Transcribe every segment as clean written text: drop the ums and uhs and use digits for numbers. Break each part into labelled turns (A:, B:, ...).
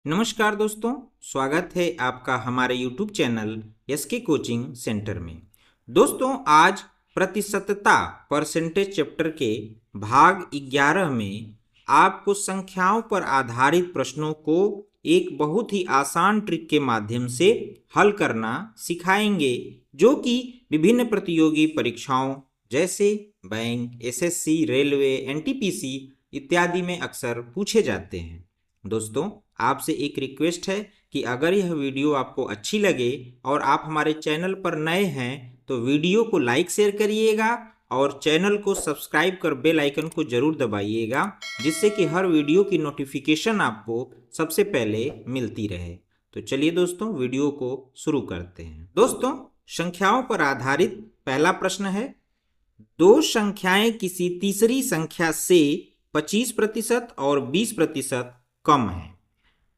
A: नमस्कार दोस्तों, स्वागत है आपका हमारे YouTube channel SK coaching centre में। दोस्तों, आज प्रतिशतता परसेंटेज चैप्टर के भाग 11 में आपको संख्याओं पर आधारित प्रश्नों को एक बहुत ही आसान ट्रिक के माध्यम से हल करना सिखाएंगे, जो कि विभिन्न प्रतियोगी परीक्षाओं जैसे बैंक, एसएससी, रेलवे, एनटीपीसी इत्यादि में अक्सर पूछे जाते हैं। दोस्तों, आपसे एक रिक्वेस्ट है कि अगर यह वीडियो आपको अच्छी लगे और आप हमारे चैनल पर नए हैं तो वीडियो को लाइक शेयर करिएगा और चैनल को सब्सक्राइब कर बेल आइकन को जरूर दबाइएगा, जिससे कि हर वीडियो की नोटिफिकेशन आपको सबसे पहले मिलती रहे। तो चलिए दोस्तों, वीडियो को शुरू करते हैं। दोस्तों, संख्याओं पर आधारित पहला प्रश्न है, दो संख्याएं किसी तीसरी संख्या से 25% और 20% कम है।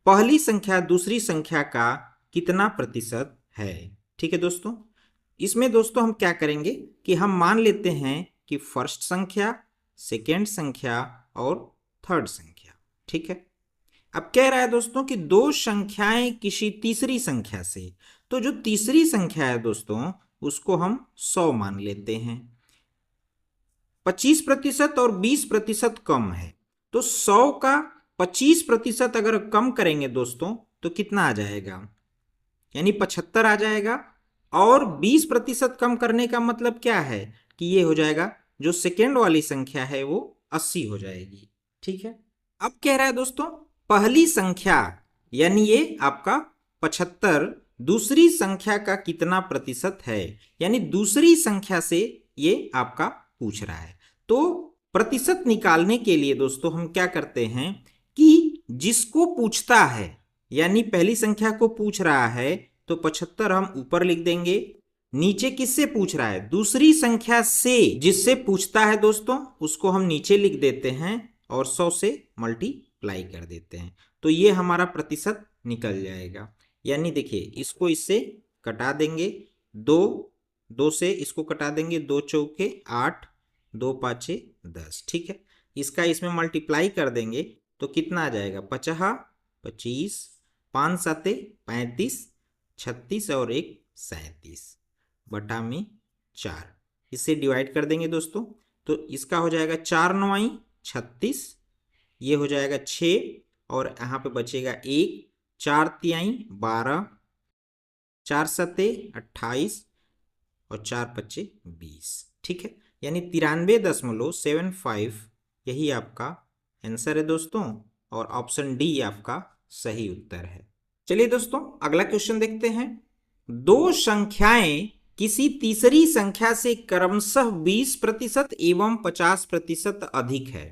A: पहली संख्या दूसरी संख्या का कितना प्रतिशत है। ठीक है दोस्तों, इसमें दोस्तों हम क्या करेंगे कि हम मान लेते हैं कि फर्स्ट संख्या, सेकेंड संख्या और थर्ड संख्या। ठीक है, अब कह रहा है दोस्तों कि दो संख्याएं किसी तीसरी संख्या से, तो जो तीसरी संख्या है दोस्तों उसको हम 100 मान लेते हैं। 25% और 20% कम है, तो 100 का 25% अगर कम करेंगे दोस्तों तो कितना आ जाएगा, यानी 75 आ जाएगा। और 20% कम करने का मतलब क्या है कि ये हो जाएगा, जो सेकेंड वाली संख्या है वो 80 हो जाएगी। ठीक है, अब कह रहा है दोस्तों पहली संख्या यानी ये आपका 75 दूसरी संख्या का कितना प्रतिशत है, यानी दूसरी संख्या से ये आपका पूछ रहा है। तो प्रतिशत निकालने के लिए दोस्तों हम क्या करते हैं कि जिसको पूछता है, यानी पहली संख्या को पूछ रहा है तो 75 हम ऊपर लिख देंगे। नीचे किससे पूछ रहा है, दूसरी संख्या से जिससे पूछता है दोस्तों उसको हम नीचे लिख देते हैं और 100 से मल्टीप्लाई कर देते हैं, तो ये हमारा प्रतिशत निकल जाएगा। यानी देखिए, इसको इससे कटा देंगे, दो से इसको कटा देंगे, 2 चौके 8, 2 पाँचे 10। ठीक है, इसका इसमें मल्टीप्लाई कर देंगे तो कितना आ जाएगा, 50 25, 5 7 35, 36 और 1 37 बटा में 4। इससे डिवाइड कर देंगे दोस्तों, तो इसका हो जाएगा 4 9 36, ये हो जाएगा 6 और यहाँ पे बचेगा 1, 4 3 12, 4 7 28 और 4 5 20। ठीक है, यानी 93.75 यही आपका आंसर है दोस्तों, और ऑप्शन डी आपका सही उत्तर है। चलिए दोस्तों, अगला क्वेश्चन देखते हैं। दो संख्याएं किसी तीसरी संख्या से क्रमशः 20% एवं 50% अधिक है।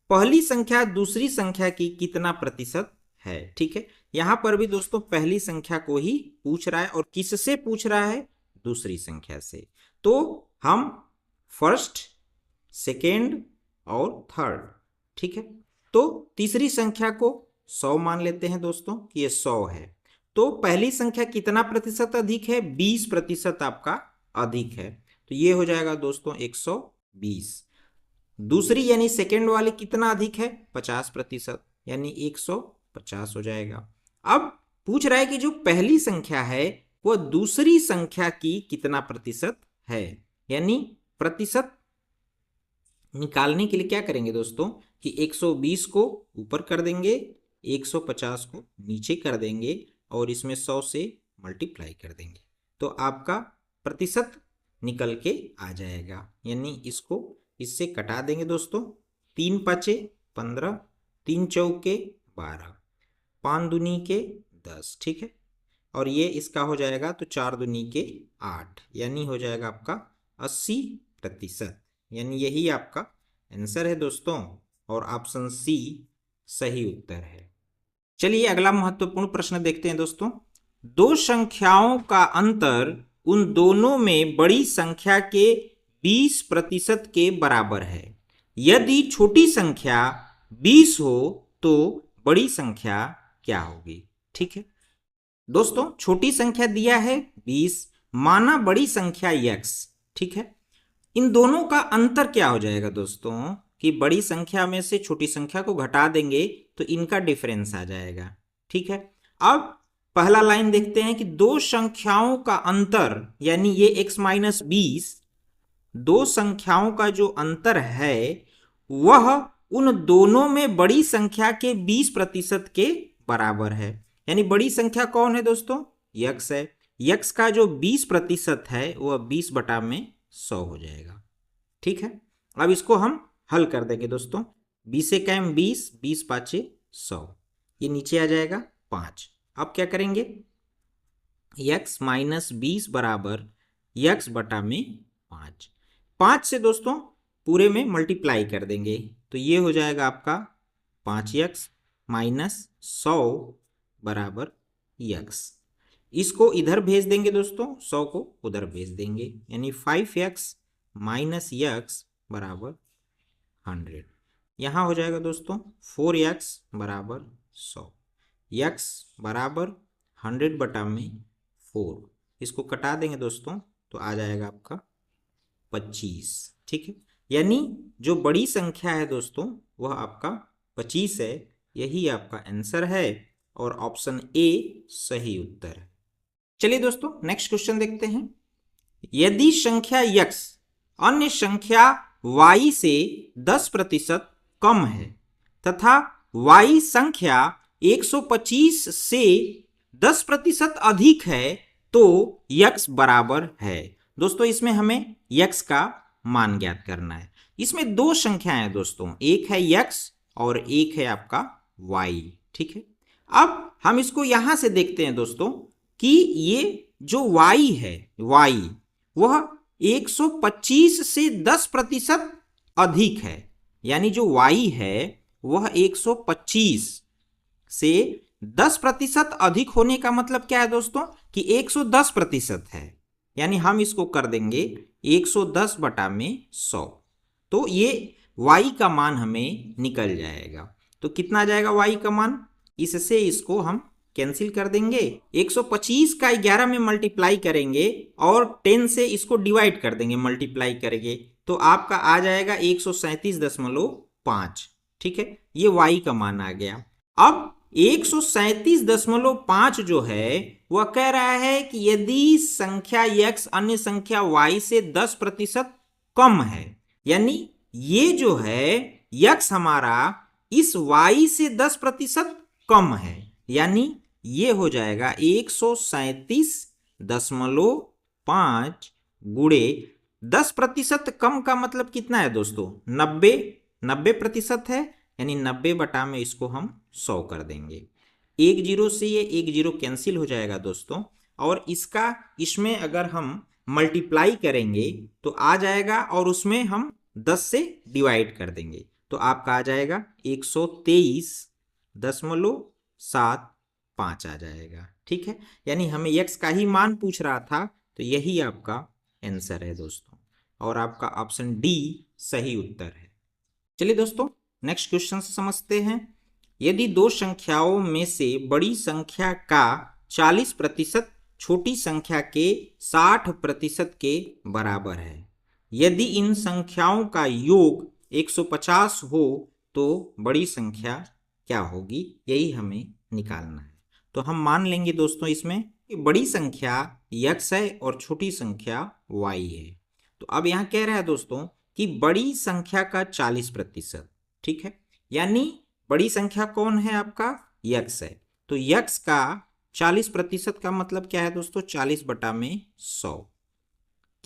A: पहली संख्या दूसरी संख्या की कितना प्रतिशत है। ठीक है, यहां पर भी दोस्तों पहली संख्या को ही पूछ रहा है, और किससे पूछ रहा है, दूसरी संख्या से। तो हम फर्स्ट, सेकेंड और थर्ड, ठीक है, तो तीसरी संख्या को 100 मान लेते हैं दोस्तों कि ये 100 है। तो पहली संख्या कितना प्रतिशत अधिक है, 20% आपका अधिक है, तो ये हो जाएगा दोस्तों 120। दूसरी यानी सेकेंड वाली कितना अधिक है, 50%, यानी 150 हो जाएगा। अब पूछ रहा है कि जो पहली संख्या है वह दूसरी संख्या की कितना प्रतिशत है, यानी प्रतिशत निकालने के लिए क्या करेंगे दोस्तों कि 120 को ऊपर कर देंगे, 150 को नीचे कर देंगे और इसमें 100 से मल्टीप्लाई कर देंगे, तो आपका प्रतिशत निकल के आ जाएगा। यानी इसको इससे कटा देंगे दोस्तों, 3 5 15, 3 चौके 12, 5 दूनी के 10। ठीक है, और ये इसका हो जाएगा तो 4 दूनी के 8, यानी हो जाएगा आपका 80%, यानी यही आपका आंसर है दोस्तों, और ऑप्शन सी सही उत्तर है। चलिए अगला महत्वपूर्ण प्रश्न देखते हैं दोस्तों। दो संख्याओं का अंतर उन दोनों में बड़ी संख्या के 20% के बराबर है। यदि छोटी संख्या 20 हो तो बड़ी संख्या क्या होगी। ठीक है दोस्तों, छोटी संख्या दिया है 20, माना बड़ी संख्या x। ठीक है, इन दोनों का अंतर क्या हो जाएगा दोस्तों कि बड़ी संख्या में से छोटी संख्या को घटा देंगे तो इनका डिफरेंस आ जाएगा। ठीक है। अब पहला लाइन देखते हैं कि दो संख्याओं का अंतर, यानी ये x माइनस 20, दो संख्याओं का जो अंतर है वह उन दोनों में बड़ी संख्या के 20% के बराबर है। यानी बड़ी संख्या कौन है दोस्तों? यक्स है। यक्स का जो 20% है वह 20/100 हो जाएगा। ठीक है, अब इसको हम हल कर देंगे दोस्तों। 20 से कैम 20, 20 पाँचे 100, ये नीचे आ जाएगा 5। अब क्या करेंगे? यक्स माइनस 20 बराबर यक्स बटा में 5। 5 से दोस्तों पूरे में मल्टीप्लाई कर देंगे तो ये हो जाएगा आपका 5x माइनस 100 बराबर यक्स। इसको इधर भेज देंगे दोस्तों, 100 को उधर भेज देंगे, यानी 5x माइनस यक्स बराबर 100। यहाँ हो जाएगा दोस्तों 4x बराबर 100, यक्स बराबर 100 बटा में 4। इसको कटा देंगे दोस्तों तो आ जाएगा आपका 25। ठीक है, यानी जो बड़ी संख्या है दोस्तों वह आपका 25 है। यही आपका आंसर है और ऑप्शन ए सही उत्तर है। चलिए दोस्तों नेक्स्ट क्वेश्चन देखते हैं। यदि संख्या x अन्य संख्या y से 10% कम है तथा y संख्या 125 से 10% अधिक है तो x बराबर है। दोस्तों इसमें हमें x का मान ज्ञात करना है। इसमें दो संख्याएं हैं दोस्तों, एक है x और एक है आपका y। ठीक है, अब हम इसको यहां से देखते हैं दोस्तों कि ये जो y है, y वह 125 से 10% अधिक है। यानी जो y है वह 125 से 10% अधिक होने का मतलब क्या है दोस्तों कि 110% है। यानी हम इसको कर देंगे 110 बटा में 100, तो ये y का मान हमें निकल जाएगा। तो कितना आ जाएगा y का मान? इससे इसको हम कैंसिल कर देंगे। 125 का 11 में मल्टीप्लाई करेंगे और 10 से इसको डिवाइड कर देंगे, मल्टीप्लाई करेंगे तो आपका आ जाएगा 137.5। ठीक है, ये y का मान आ गया। अब 137.5 जो है वह कह रहा है कि यदि संख्या x अन्य संख्या y से 10% कम है, यानी ये जो है x हमारा इस y से 10% कम है, यानी ये हो जाएगा 137.5 गुणे 10% कम का मतलब कितना है दोस्तों? 90% है, यानी 90 बटा में इसको हम 100 कर देंगे। एक जीरो से ये एक जीरो कैंसिल हो जाएगा दोस्तों, और इसका इसमें अगर हम मल्टीप्लाई करेंगे तो आ जाएगा और उसमें हम 10 से डिवाइड कर देंगे तो आपका आ जाएगा 123.75 आ जाएगा। ठीक है, यानी हमें x का ही मान पूछ रहा था तो यही आपका आंसर है दोस्तों, और आपका ऑप्शन डी सही उत्तर है। चलिए दोस्तों नेक्स्ट क्वेश्चन से समझते हैं। यदि दो संख्याओं में से बड़ी संख्या का 40% छोटी संख्या के 60% के बराबर है, यदि इन संख्याओं का योग 150 हो तो बड़ी संख्या क्या होगी, यही हमें निकालना है। तो हम मान लेंगे दोस्तों इसमें कि बड़ी संख्या x है और छोटी संख्या y है। तो अब यहाँ कह रहा है दोस्तों कि बड़ी संख्या का 40%। ठीक है, यानी बड़ी संख्या कौन है? आपका x है। तो x का 40% का मतलब क्या है दोस्तों? 40 बटा में 100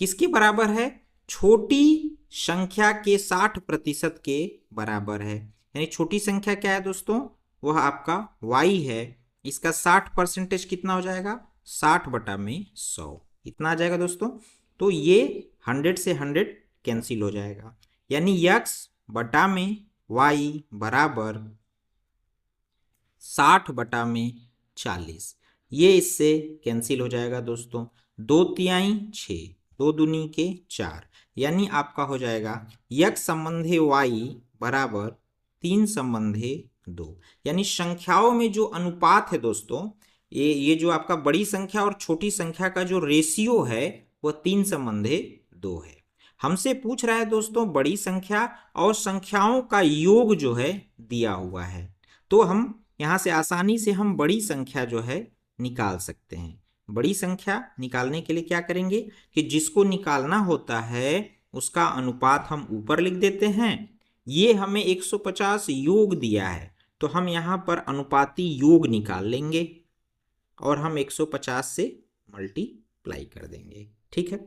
A: किसके बराबर है? छोटी संख्या के 60% के बराबर है। यानी छोटी संख्या क्या है दोस्तों? वह आपका y है। इसका 60% कितना हो जाएगा? 60 बटा में 100 इतना आ जाएगा दोस्तों। तो ये 100 से 100 कैंसिल हो जाएगा, यानी x बटा में y बराबर 60 बटा में 40। ये इससे कैंसिल हो जाएगा दोस्तों। 2 तिहाई 6, 2 दूनी के 4, यानी आपका हो जाएगा x संबंधे y बराबर 3 संबंधे 2। यानी संख्याओं में जो अनुपात है दोस्तों, ये जो आपका बड़ी संख्या और छोटी संख्या का जो रेशियो है वह 3 संबंधे 2 है। हमसे पूछ रहा है दोस्तों बड़ी संख्या और संख्याओं का योग जो है दिया हुआ है, तो हम यहाँ से आसानी से हम बड़ी संख्या जो है निकाल सकते हैं। बड़ी संख्या निकालने के लिए क्या करेंगे कि जिसको निकालना होता है उसका अनुपात हम ऊपर लिख देते हैं। ये हमें 150 योग दिया है तो हम यहाँ पर अनुपाती योग निकाल लेंगे और हम 150 से मल्टीप्लाई कर देंगे। ठीक है,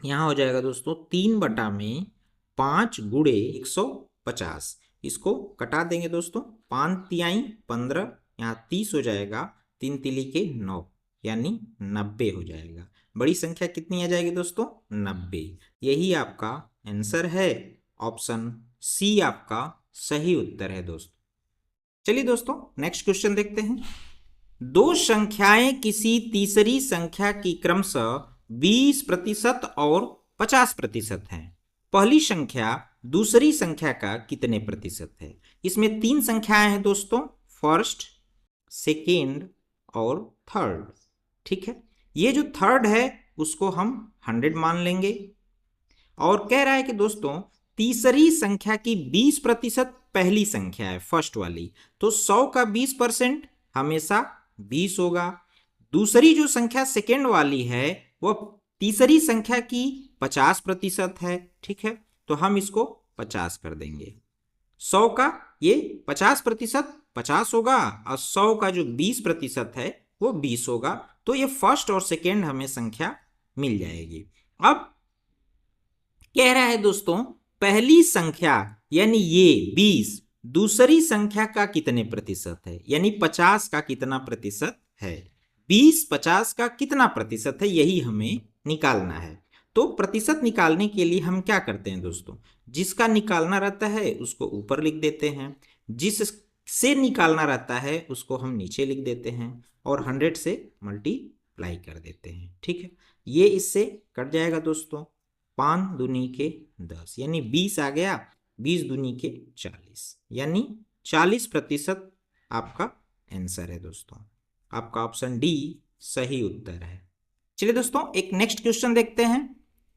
A: यहाँ हो जाएगा दोस्तों 3/5 गुणे 150। इसको कटा देंगे दोस्तों, 5 तिहाई 15, यहाँ 30 हो जाएगा, 3 तिली के 9 यानी 90 हो जाएगा। बड़ी संख्या कितनी आ जाएगी दोस्तों? 90। यही आपका आंसर है। ऑप्शन सी आपका सही उत्तर है दोस्तों। चलिए दोस्तों नेक्स्ट क्वेश्चन देखते हैं। दो संख्याएं किसी तीसरी संख्या की क्रमशः 20% और 50% है। पहली संख्या दूसरी संख्या का कितने प्रतिशत है? इसमें 3 संख्याएं हैं दोस्तों, फर्स्ट, सेकेंड और थर्ड। ठीक है, ये जो थर्ड है उसको हम 100 मान लेंगे और कह रहा है कि दोस्तों तीसरी संख्या की 20% पहली संख्या है, फर्स्ट वाली, तो 100 का 20% हमेशा 20 होगा। दूसरी जो संख्या सेकेंड वाली है वह तीसरी संख्या की 50% है। ठीक है, तो हम इसको 50 कर देंगे। 100 का ये 50% 50 होगा और 100 का जो 20% है वो 20 होगा। तो ये फर्स्ट और सेकेंड हमें संख्या मिल जाएगी। अब कह रहा है दोस्तों पहली संख्या यानी ये 20 दूसरी संख्या का कितने प्रतिशत है, यानी 50 का कितना प्रतिशत है। 20 50 का कितना प्रतिशत है यही हमें निकालना है। तो प्रतिशत निकालने के लिए हम क्या करते हैं दोस्तों, जिसका निकालना रहता है उसको ऊपर लिख देते हैं, जिससे निकालना रहता है उसको हम नीचे लिख देते हैं और 100 से मल्टीप्लाई कर देते हैं। ठीक है, ये इससे कट जाएगा दोस्तों, 5 दूनी के 10 यानी 20 आ गया, 20 दूनी के 40 यानी 40% आपका आंसर है दोस्तों। आपका ऑप्शन डी सही उत्तर है। चलिए दोस्तों एक नेक्स्ट क्वेश्चन देखते हैं।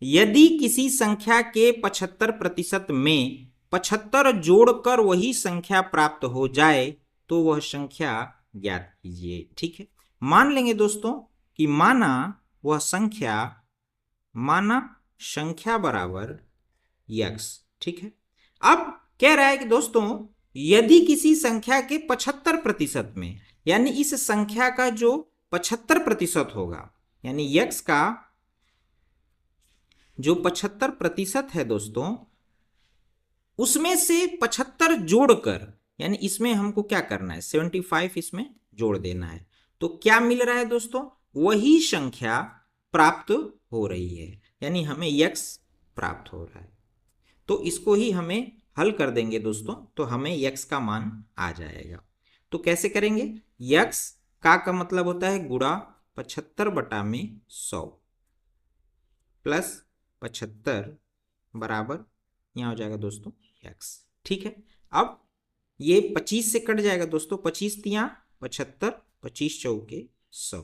A: यदि किसी संख्या के 75% में 75 जोड़कर वही संख्या प्राप्त हो जाए तो वह संख्या ज्ञात कीजिए। ठीक है, मान लेंगे दोस्तों कि माना संख्या बराबर यक्स। ठीक है, अब कह रहा है कि दोस्तों यदि किसी संख्या के 75% में यानी इस संख्या का जो 75% होगा यानी यक्स का जो 75% है दोस्तों उसमें से 75 जोड़कर यानी इसमें हमको क्या करना है 75 इसमें जोड़ देना है। तो क्या मिल रहा है दोस्तों, वही संख्या प्राप्त हो रही है यानी हमें यक्स प्राप्त हो रहा है। तो इसको ही हमें हल कर देंगे दोस्तों तो हमें यक्स का मान आ जाएगा। तो कैसे करेंगे, यक्स का मतलब होता है गुणा 75/100 प्लस 75 बराबर यहाँ हो जाएगा दोस्तों यक्स। ठीक है, अब ये 25 से कट जाएगा दोस्तों, 25 तिया 75, 25 चौके 100,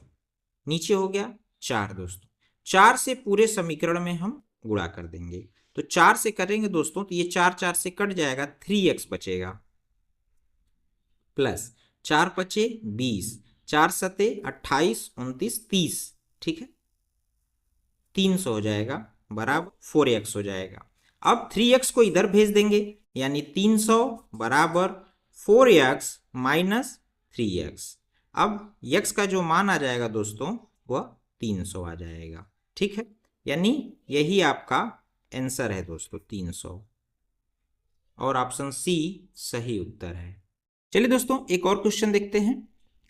A: नीचे हो गया 4 दोस्तों। 4 से पूरे समीकरण में हम गुणा कर देंगे, तो 4 से करेंगे दोस्तों तो ये 4 4 से कट जाएगा, 3x बचेगा प्लस 4 पचे 20, 4 सते 28, 29, 30। ठीक है, 300 हो जाएगा बराबर 4x हो जाएगा। अब 3x को इधर भेज देंगे यानी 300 बराबर 4x माइनस 3x। अब x का जो मान आ जाएगा दोस्तों वह 300 आ जाएगा। ठीक है, यानी यही आपका आंसर है दोस्तों 300 और ऑप्शन सी सही उत्तर है। चलिए दोस्तों एक और क्वेश्चन देखते हैं।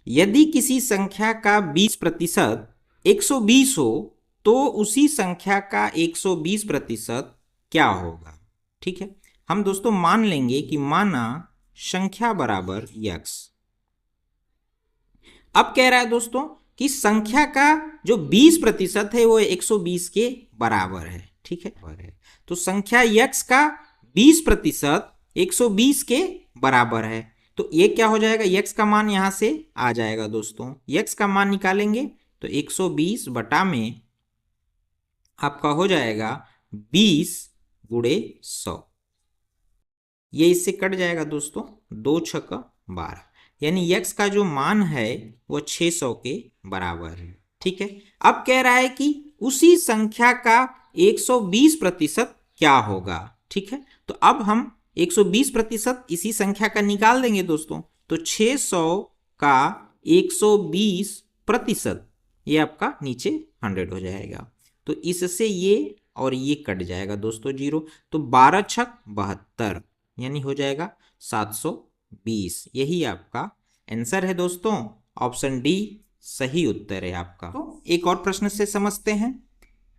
A: यदि किसी संख्या का 20% 120 हो तो उसी संख्या का 120% क्या होगा। ठीक है, हम दोस्तों मान लेंगे कि माना संख्या बराबर यक्स। अब कह रहा है दोस्तों कि संख्या का जो 20% है वो 120 के बराबर है। ठीक है, तो संख्या यक्स का 20% 120 के बराबर है। तो ये क्या हो जाएगा, यक्स का मान यहां से आ जाएगा दोस्तों। यक्स का मान निकालेंगे तो 120 बटा में आपका हो जाएगा 20 गुणे 100। ये इससे कट जाएगा दोस्तों, 2 छक्का 12 यानी x का जो मान है वो 600 के बराबर है। ठीक है, अब कह रहा है कि उसी संख्या का 120% क्या होगा। ठीक है, तो अब हम 120% इसी संख्या का निकाल देंगे दोस्तों। तो 600 का 120%, ये आपका नीचे 100 हो जाएगा। तो इससे ये और ये कट जाएगा दोस्तों जीरो। तो 12 छक 72 यानी हो जाएगा 720। यही आपका आंसर है दोस्तों। ऑप्शन डी सही उत्तर है आपका। तो एक और प्रश्न से समझते हैं।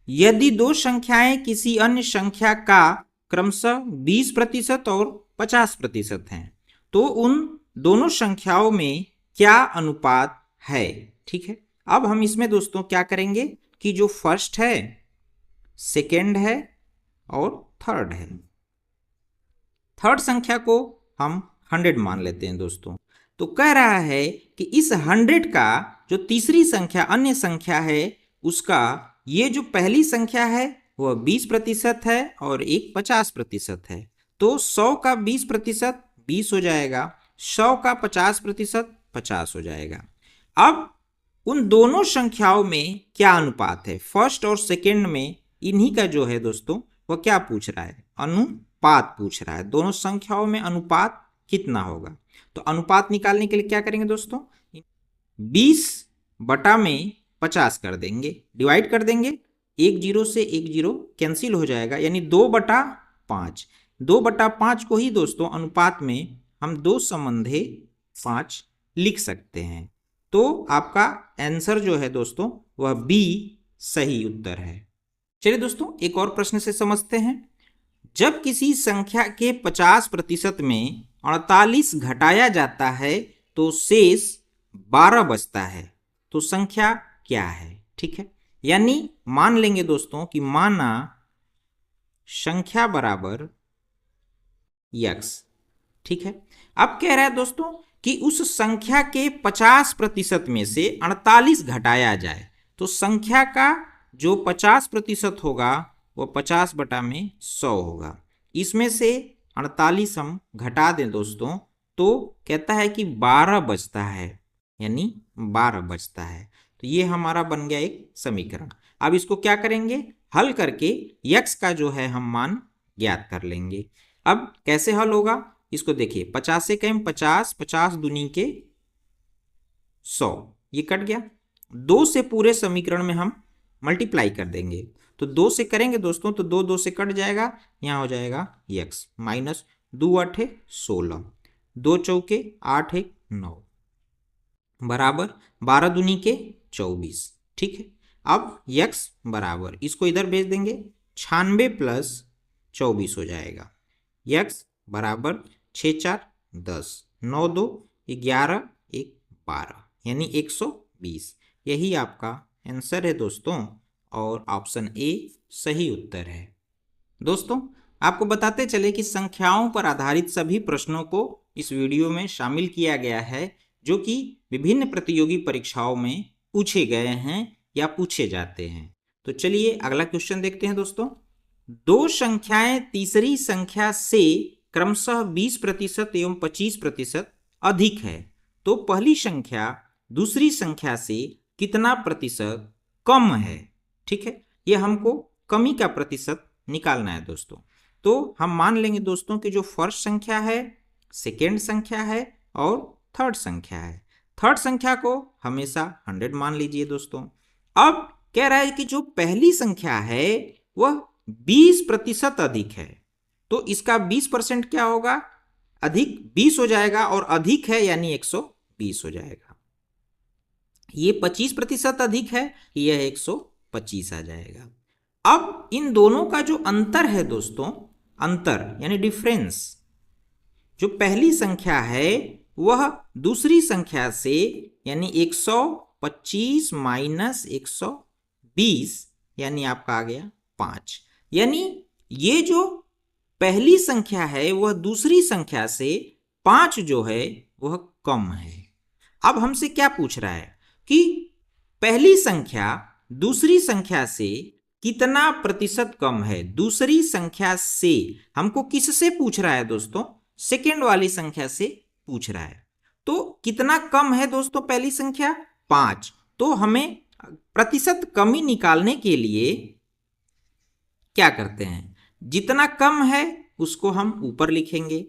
A: यदि दो संख्याएं किसी अन्य संख्या का क्रमशः 20% और 50% हैं, तो उन दोनों संख्याओं में क्या अनुपात है। ठीक है, अब हम इसमें दोस्तों क्या करेंगे कि जो फर्स्ट है, सेकेंड है और थर्ड है, थर्ड संख्या को हम 100 मान लेते हैं दोस्तों। तो कह रहा है कि इस 100 का जो तीसरी संख्या अन्य संख्या है उसका ये जो पहली संख्या है वह 20% है और एक 50% है। तो 100 का 20% 20 हो जाएगा, 100 का 50% 50 हो जाएगा। अब उन दोनों संख्याओं में क्या अनुपात है, फर्स्ट और सेकेंड में, इन्हीं का जो है दोस्तों वह क्या पूछ रहा है, अनुपात पूछ रहा है। दोनों संख्याओं में अनुपात कितना होगा। तो अनुपात निकालने के लिए क्या करेंगे दोस्तों, 20 बटा में 50 कर देंगे, डिवाइड कर देंगे, एक जीरो से एक जीरो कैंसिल हो जाएगा, यानी 2/5। 2/5 को ही दोस्तों अनुपात में हम 2/5 लिख सकते हैं। तो आपका आंसर जो है दोस्तों वह बी सही उत्तर है। चलिए दोस्तों एक और प्रश्न से समझते हैं। जब किसी संख्या के 50% में 48 घटाया जाता है तो शेष 12 बचता है, तो संख्या क्या है। ठीक है, यानी मान लेंगे दोस्तों कि माना संख्या बराबर x। ठीक है, अब कह रहा है दोस्तों कि उस संख्या के 50% में से 48 घटाया जाए, तो संख्या का जो 50% होगा वो 50 बटा में 100 होगा। इसमें से 48 हम घटा दें दोस्तों तो कहता है कि 12 बचता है, यानी 12 बचता है। तो ये हमारा बन गया एक समीकरण। अब इसको क्या करेंगे, हल करके x का जो है हम मान ज्ञात कर लेंगे। अब कैसे हल होगा इसको देखिए, 50 से कम 50, 50 दूनी के 100, ये कट गया। 2 से पूरे समीकरण में हम मल्टीप्लाई कर देंगे, तो 2 से करेंगे दोस्तों तो 2 2 से कट जाएगा, यहाँ हो जाएगा x माइनस 2 8 16, 2 चौके 8 1 9 बराबर 12 दूनी के 24। ठीक है, अब x बराबर, इसको इधर भेज देंगे, 96 प्लस 24 हो जाएगा। x बराबर 6 4 10, 9 2 11 1 12 यानी 120। यही आपका आंसर है दोस्तों और ऑप्शन ए सही उत्तर है। दोस्तों आपको बताते चले कि संख्याओं पर आधारित सभी प्रश्नों को इस वीडियो में शामिल किया गया है जो कि विभिन्न प्रतियोगी परीक्षाओं में पूछे गए हैं या पूछे जाते हैं। तो चलिए अगला क्वेश्चन देखते हैं दोस्तों। दो संख्याएं तीसरी संख्या से क्रमशः 20% एवं 25% अधिक है, तो पहली संख्या दूसरी संख्या से कितना प्रतिशत कम है। ठीक है, ये हमको कमी का प्रतिशत निकालना है दोस्तों। तो हम मान लेंगे दोस्तों कि जो फर्स्ट संख्या है, सेकेंड संख्या है और थर्ड संख्या है। थर्ड संख्या को हमेशा 100 मान लीजिए दोस्तों। अब कह रहा है कि जो पहली संख्या है वह 20% अधिक है, तो इसका 20% क्या होगा, अधिक 20 हो जाएगा और अधिक है यानी 120 हो जाएगा। ये 25% अधिक है, यह 125 आ जाएगा। अब इन दोनों का जो अंतर है दोस्तों, अंतर यानी डिफरेंस, जो पहली संख्या है वह दूसरी संख्या से यानी 125 माइनस 120 यानी आपका आ गया 5, यानी ये जो पहली संख्या है वह दूसरी संख्या से 5 जो है वह कम है। अब हमसे क्या पूछ रहा है कि पहली संख्या दूसरी संख्या से कितना प्रतिशत कम है। दूसरी संख्या से हमको किससे पूछ रहा है दोस्तों, सेकेंड वाली संख्या से पूछ रहा है। तो कितना कम है दोस्तों पहली संख्या? 5। तो हमें प्रतिशत कमी निकालने के लिए क्या करते हैं, जितना कम है उसको हम ऊपर लिखेंगे,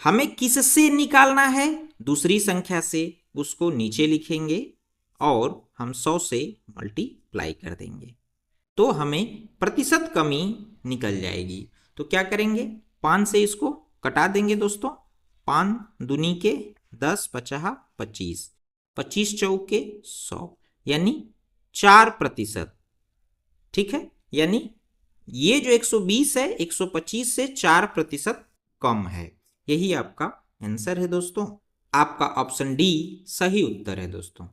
A: हमें किससे निकालना है, दूसरी संख्या से, उसको नीचे लिखेंगे और हम 100 से मल्टीप्लाई कर देंगे तो हमें प्रतिशत कमी निकल जाएगी। तो क्या करेंगे, 5 से इसको कटा देंगे दोस्तों, 5 दूनी के 10, 50, 25, 25 चौके 100, यानी 4%। ठीक है, यानी ये जो 120 है 125 से 4% कम है। यही आपका आंसर है दोस्तों। आपका ऑप्शन डी सही उत्तर है दोस्तों।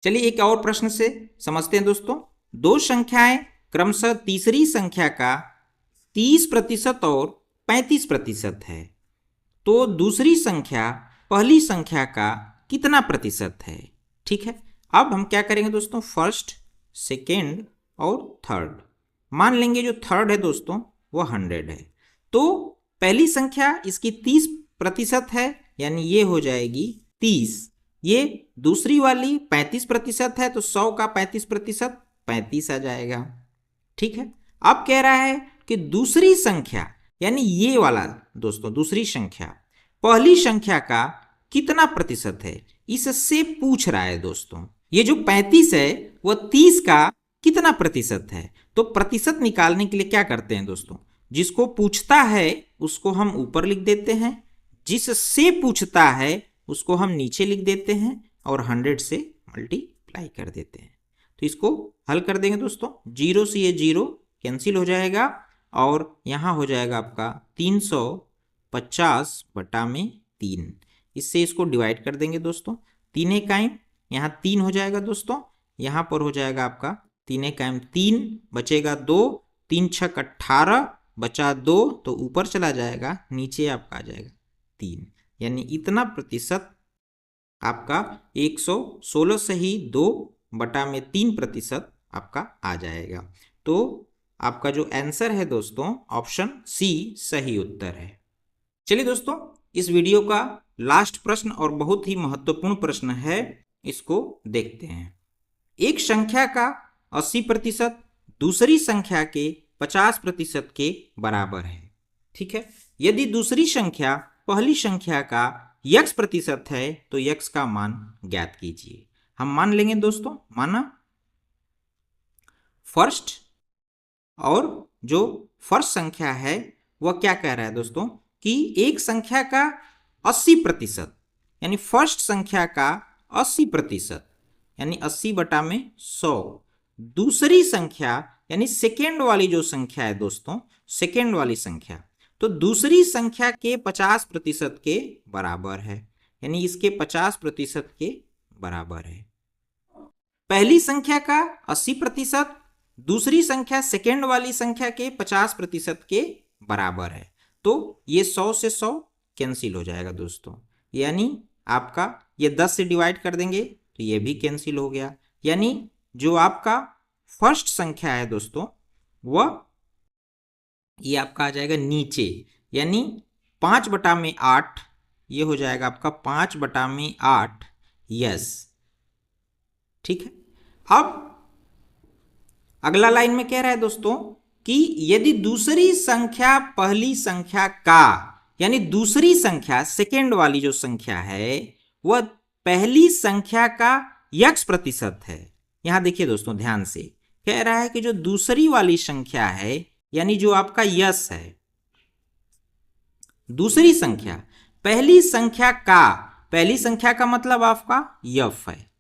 A: चलिए एक और प्रश्न से समझते हैं दोस्तों। दो संख्याएं क्रमशः तीसरी संख्या का 30% और 35% है, तो दूसरी संख्या पहली संख्या का कितना प्रतिशत है? ठीक है, अब हम क्या करेंगे दोस्तों, फर्स्ट, सेकेंड और थर्ड मान लेंगे। जो थर्ड है दोस्तों वो 100 है, तो पहली संख्या इसकी 30% है, यानी ये हो जाएगी 30। ये दूसरी वाली 35% है, तो 100 का 35% 35 आ जाएगा। ठीक है, अब कह रहा है कि दूसरी संख्या, यानी ये वाला दोस्तों दूसरी संख्या पहली संख्या का कितना प्रतिशत है, इससे पूछ रहा है दोस्तों। ये जो 35 है वो 30 का कितना प्रतिशत है? तो प्रतिशत निकालने के लिए क्या करते हैं दोस्तों, जिसको पूछता है उसको हम ऊपर लिख देते हैं, जिससे पूछता है उसको हम नीचे लिख देते हैं और 100 से मल्टीप्लाई कर देते हैं। तो इसको हल कर देंगे दोस्तों, 0 से ये 0 कैंसिल हो जाएगा और यहाँ हो जाएगा आपका 350/3। इससे इसको डिवाइड कर देंगे दोस्तों, 3 इकाई यहाँ 3 हो जाएगा दोस्तों, यहाँ पर हो जाएगा आपका 3 इकाई 3 बचेगा 2, 3 छक 18 बचा 2, तो ऊपर चला जाएगा, नीचे आपका आ जाएगा 3, यानी इतना प्रतिशत आपका 116 से ही 2/3% आपका आ जाएगा। तो आपका जो आंसर है दोस्तों ऑप्शन सी सही उत्तर है। चलिए दोस्तों, इस वीडियो का लास्ट प्रश्न और बहुत ही महत्वपूर्ण प्रश्न है, इसको देखते हैं। एक संख्या का 80% दूसरी संख्या के 50% के बराबर है। ठीक है, यदि दूसरी संख्या पहली संख्या का x% है तो x का मान ज्ञात कीजिए। हम मान लेंगे दोस्तों, माना फर्स्ट, और जो फर्स्ट संख्या है वह क्या कह रहा है दोस्तों कि एक संख्या का 80%, यानी फर्स्ट संख्या का 80%, यानी 80/100, दूसरी संख्या यानी सेकेंड वाली जो संख्या है दोस्तों, सेकेंड वाली संख्या, तो दूसरी संख्या के 50% के बराबर है, यानी इसके 50% के बराबर है। पहली संख्या का 80%, दूसरी संख्या सेकेंड वाली संख्या के 50% के बराबर है, तो ये 100 से 100 कैंसिल हो जाएगा दोस्तों, यानी आपका ये 10 से डिवाइड कर देंगे तो ये भी कैंसिल हो गया, यानी जो आपका फर्स्ट संख्या है दोस्तों वह ये आपका आ जाएगा नीचे, यानी 5/8, ये हो जाएगा आपका 5/8, यस। ठीक है, अब अगला लाइन में कह रहा है दोस्तों कि यदि दूसरी संख्या पहली संख्या का, यानी दूसरी संख्या सेकेंड वाली जो संख्या है वह पहली संख्या का x% है। यहां देखिए दोस्तों ध्यान से, कह रहा है कि जो दूसरी वाली संख्या है, यानी जो आपका यस है, दूसरी संख्या पहली संख्या का, पहली संख्या का मतलब आपका यफ है,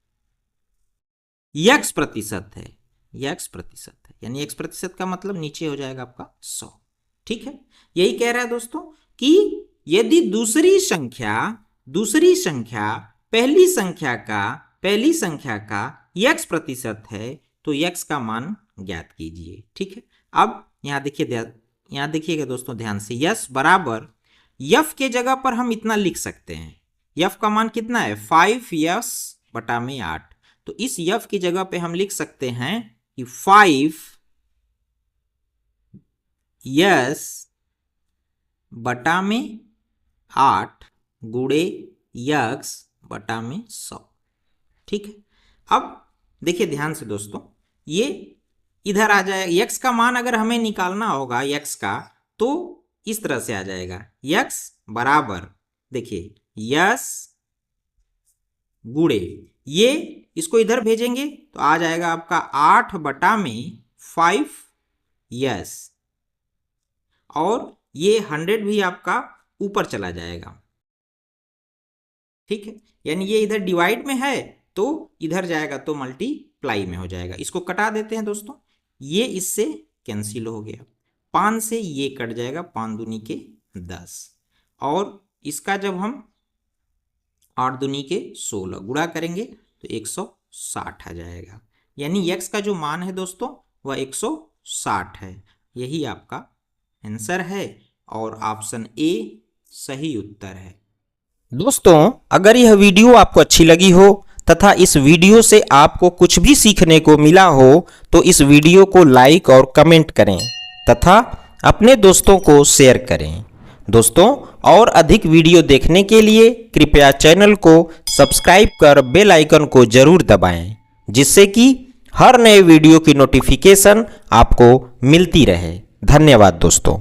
A: x% है, x% है, यानी x% का मतलब नीचे हो जाएगा आपका 100। ठीक है, यही कह रहा है दोस्तों कि यदि दूसरी संख्या पहली संख्या का x% है तो x का मान ज्ञात कीजिए। ठीक है, अब यहां देखिएगा दोस्तों ध्यान से, यस बराबर यफ के जगह पर हम इतना लिख सकते हैं, यफ का मान कितना है 5s/8, तो इस यफ की जगह पे हम लिख सकते हैं कि 5s/8 गुणे यक्स 8/100। ठीक है, अब देखिए ध्यान से दोस्तों, ये इधर आ जाए, x का मान अगर हमें निकालना होगा x का, तो इस तरह से आ जाएगा, x बराबर देखिए यस गुणे ये, इसको इधर भेजेंगे तो आ जाएगा आपका 8/5 यस, और ये 100 भी आपका ऊपर चला जाएगा। ठीक है, यानी ये इधर डिवाइड में है तो इधर जाएगा तो मल्टीप्लाई में हो जाएगा। इसको कटा देते हैं दोस्तों, ये इससे कैंसिल हो गया, 5 से ये कट जाएगा, 5 दूनी के 10, और इसका जब हम 8 दूनी के 16 गुणा करेंगे तो 160 आ जाएगा। यानी x का जो मान है दोस्तों वह 160 है। यही आपका आंसर है और ऑप्शन ए सही उत्तर है।
B: दोस्तों, अगर यह वीडियो आपको अच्छी लगी हो तथा इस वीडियो से आपको कुछ भी सीखने को मिला हो तो इस वीडियो को लाइक और कमेंट करें तथा अपने दोस्तों को शेयर करें। दोस्तों, और अधिक वीडियो देखने के लिए कृपया चैनल को सब्सक्राइब कर बेल आइकन को जरूर दबाएं, जिससे कि हर नए वीडियो की नोटिफिकेशन आपको मिलती रहे। धन्यवाद दोस्तों।